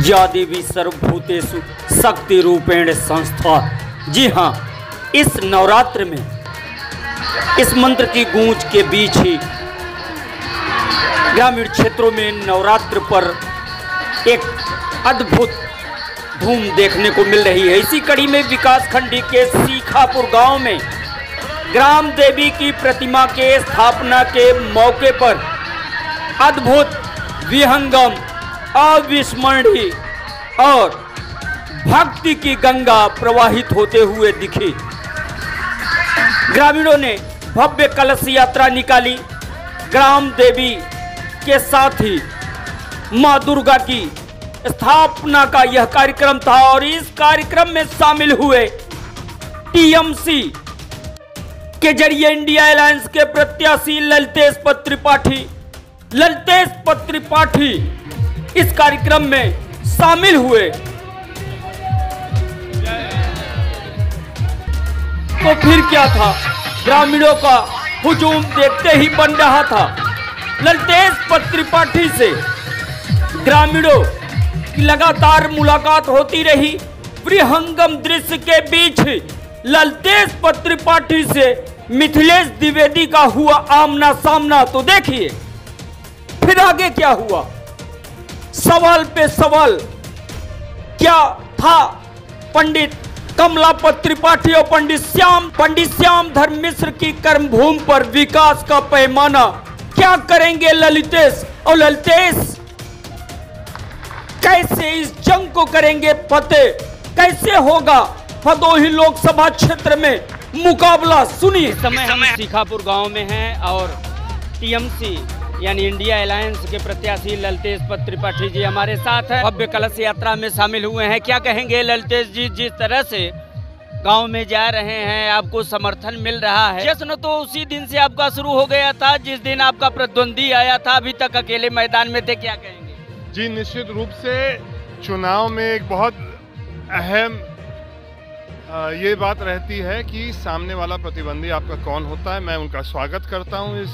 या देवी सर्वभूतेषु शक्ति रूपेण संस्था। जी हाँ, इस नवरात्र में इस मंत्र की गूंज के बीच ही ग्रामीण क्षेत्रों में नवरात्र पर एक अद्भुत धूम देखने को मिल रही है। इसी कड़ी में विकासखंडी के सीखापुर गांव में ग्राम देवी की प्रतिमा के स्थापना के मौके पर अद्भुत, विहंगम, अविस्मरणीय और भक्ति की गंगा प्रवाहित होते हुए दिखी। ग्रामीणों ने भव्य कलश यात्रा निकाली। ग्राम देवी के साथ ही मां दुर्गा की स्थापना का यह कार्यक्रम था और इस कार्यक्रम में शामिल हुए टीएमसी के जरिए इंडिया अलायंस के प्रत्याशी ललितेश त्रिपाठी इस कार्यक्रम में शामिल हुए। तो फिर क्या था, ग्रामीणों का हुजूम देखते ही बन रहा था। ललितेश त्रिपाठी से ग्रामीणों की लगातार मुलाकात होती रही। विहंगम दृश्य के बीच ललितेश त्रिपाठी से मिथिलेश द्विवेदी का हुआ आमना सामना। तो देखिए फिर आगे क्या हुआ, सवाल पे सवाल क्या था। पंडित कमलापत त्रिपाठी और पंडित श्याम धर्म मिश्र की कर्मभूमि पर विकास का पैमाना क्या करेंगे ललितेश, और ललितेश कैसे इस जंग को करेंगे फतेह, कैसे होगा भदोही लोकसभा क्षेत्र में मुकाबला। सुनिए। इस समय हम सीखापुर गांव में हैं और टीएमसी यानी इंडिया अलायंस के प्रत्याशी ललितेश त्रिपाठी जी हमारे साथ है। भव्य कलश यात्रा में शामिल हुए हैं। क्या कहेंगे ललितेश जी, जिस तरह से गांव में जा रहे हैं, आपको समर्थन मिल रहा है। जश्न तो उसी दिन से आपका शुरू हो गया था जिस दिन आपका प्रतिद्वंदी आया था, अभी तक अकेले मैदान में थे, क्या कहेंगे? जी, निश्चित रूप से चुनाव में एक बहुत अहम ये बात रहती है कि सामने वाला प्रतिद्वंदी आपका कौन होता है। मैं उनका स्वागत करता हूँ इस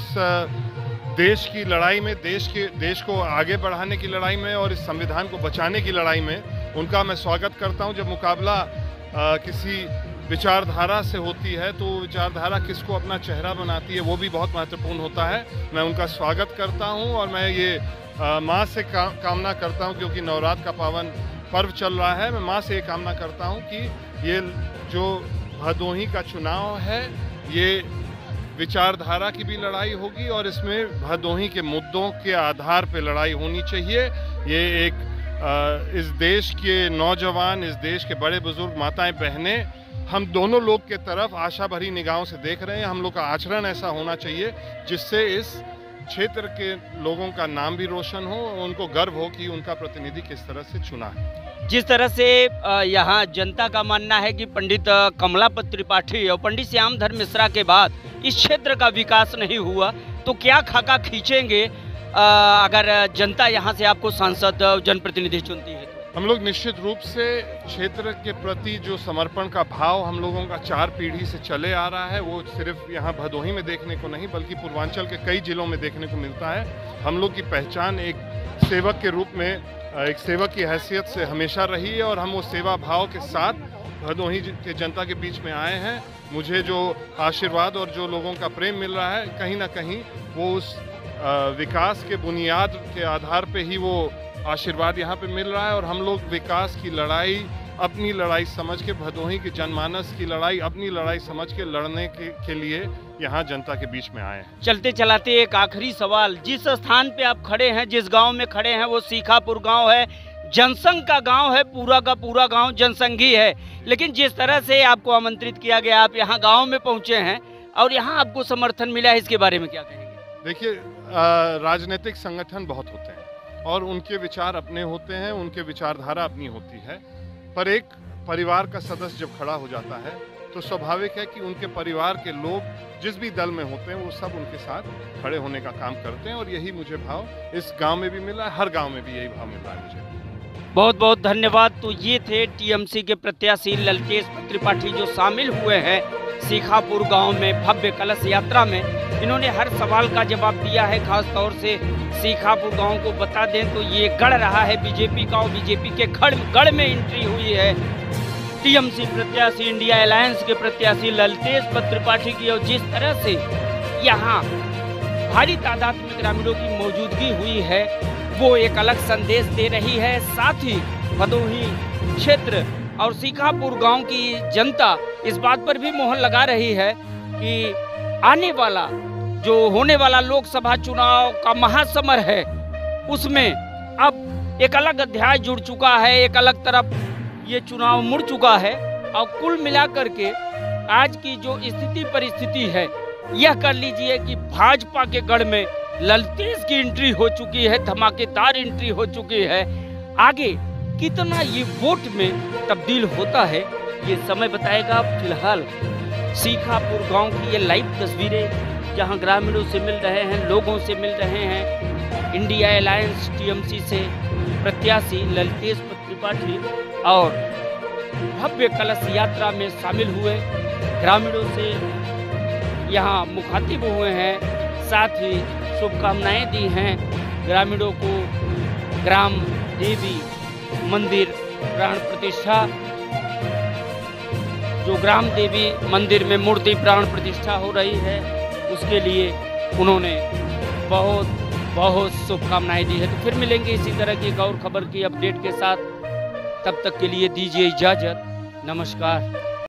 देश की लड़ाई में, देश को आगे बढ़ाने की लड़ाई में और इस संविधान को बचाने की लड़ाई में उनका मैं स्वागत करता हूं। जब मुकाबला किसी विचारधारा से होती है तो विचारधारा किसको अपना चेहरा बनाती है वो भी बहुत महत्वपूर्ण होता है। मैं उनका स्वागत करता हूं और मैं ये माँ से कामना करता हूं, क्योंकि नवरात्र का पावन पर्व चल रहा है। मैं माँ से ये कामना करता हूँ कि ये जो भदोही का चुनाव है ये विचारधारा की भी लड़ाई होगी और इसमें भदोही के मुद्दों के आधार पर लड़ाई होनी चाहिए। ये एक इस देश के नौजवान, इस देश के बड़े बुजुर्ग, माताएं, बहनें, हम दोनों लोग के तरफ आशा भरी निगाहों से देख रहे हैं। हम लोग का आचरण ऐसा होना चाहिए जिससे इस क्षेत्र के लोगों का नाम भी रोशन हो, उनको गर्व हो कि उनका प्रतिनिधि किस तरह से चुना है। जिस तरह से यहाँ जनता का मानना है कि पंडित कमलापत त्रिपाठी और पंडित श्याम धर्म मिश्रा के बाद इस क्षेत्र का विकास नहीं हुआ, तो क्या खाका खींचेंगे अगर जनता यहाँ से आपको सांसद जनप्रतिनिधि चुनती है? हम लोग निश्चित रूप से क्षेत्र के प्रति जो समर्पण का भाव हम लोगों का 4 पीढ़ी से चले आ रहा है वो सिर्फ यहाँ भदोही में देखने को नहीं बल्कि पूर्वांचल के कई जिलों में देखने को मिलता है। हम लोग की पहचान एक सेवक के रूप में, एक सेवक की हैसियत से हमेशा रही है और हम वो सेवा भाव के साथ भदोही के जनता के बीच में आए हैं। मुझे जो आशीर्वाद और जो लोगों का प्रेम मिल रहा है, कहीं ना कहीं वो उस विकास के बुनियाद के आधार पे ही वो आशीर्वाद यहाँ पे मिल रहा है। और हम लोग विकास की लड़ाई अपनी लड़ाई समझ के, भदोही की जनमानस की लड़ाई अपनी लड़ाई समझ के लड़ने के लिए यहाँ जनता के बीच में आए हैं। चलते चलाते एक आखिरी सवाल, जिस स्थान पे आप खड़े हैं, जिस गांव में खड़े हैं, वो सीखापुर गांव है, जनसंघ का गांव है, पूरा का पूरा गांव जनसंघी है। लेकिन जिस तरह से आपको आमंत्रित किया गया, आप यहाँ गाँव में पहुँचे हैं और यहाँ आपको समर्थन मिला है, इसके बारे में क्या कहेंगे? देखिए, राजनीतिक संगठन बहुत होते हैं और उनके विचार अपने होते हैं, उनके विचारधारा अपनी होती है। पर एक परिवार का सदस्य जब खड़ा हो जाता है तो स्वाभाविक है कि उनके परिवार के लोग जिस भी दल में होते हैं वो सब उनके साथ खड़े होने का काम करते हैं और यही मुझे भाव इस गांव में भी मिला है, हर गांव में भी यही भाव मिल रहा है मुझे। बहुत बहुत धन्यवाद। तो ये थे टीएमसी के प्रत्याशी ललितेश त्रिपाठी जो शामिल हुए हैं सीखापुर गांव में भव्य कलश यात्रा में। इन्होंने हर सवाल का जवाब दिया है। खास तौर से सीखापुर गांव को बता दें तो ये गढ़ रहा है बीजेपी का, और बीजेपी के गढ़ में एंट्री हुई है टीएमसी प्रत्याशी, इंडिया अलायंस के प्रत्याशी ललतेज त्रिपाठी की। और जिस तरह से यहाँ भारी तादाद में ग्रामीणों की मौजूदगी हुई है वो एक अलग संदेश दे रही है। साथ ही भदोही क्षेत्र और सीखापुर गांव की जनता इस बात पर भी मोहर लगा रही है कि आने वाला जो होने वाला लोकसभा चुनाव का महासमर है उसमें अब एक अलग अध्याय जुड़ चुका है, एक अलग तरफ ये चुनाव मुड़ चुका है। और कुल मिलाकर के आज की जो स्थिति परिस्थिति है यह कर लीजिए कि भाजपा के गढ़ में ललतेज की एंट्री हो चुकी है, धमाकेदार एंट्री हो चुकी है। आगे कितना ये वोट में तब्दील होता है ये समय बताएगा। फिलहाल सीखापुर गांव की ये लाइव तस्वीरें जहां ग्रामीणों से मिल रहे हैं, लोगों से मिल रहे हैं। इंडिया अलायंस टीएमसी से प्रत्याशी ललतेज त्रिपाठी और भव्य कलश यात्रा में शामिल हुए ग्रामीणों से यहाँ मुखातिब हुए हैं, साथ ही शुभकामनाएं दी हैं ग्रामीणों को। ग्राम देवी मंदिर प्राण प्रतिष्ठा, जो ग्राम देवी मंदिर में मूर्ति प्राण प्रतिष्ठा हो रही है उसके लिए उन्होंने बहुत बहुत शुभकामनाएं दी है। तो फिर मिलेंगे इसी तरह की एक और खबर की अपडेट के साथ, तब तक के लिए दीजिए इजाजत, नमस्कार।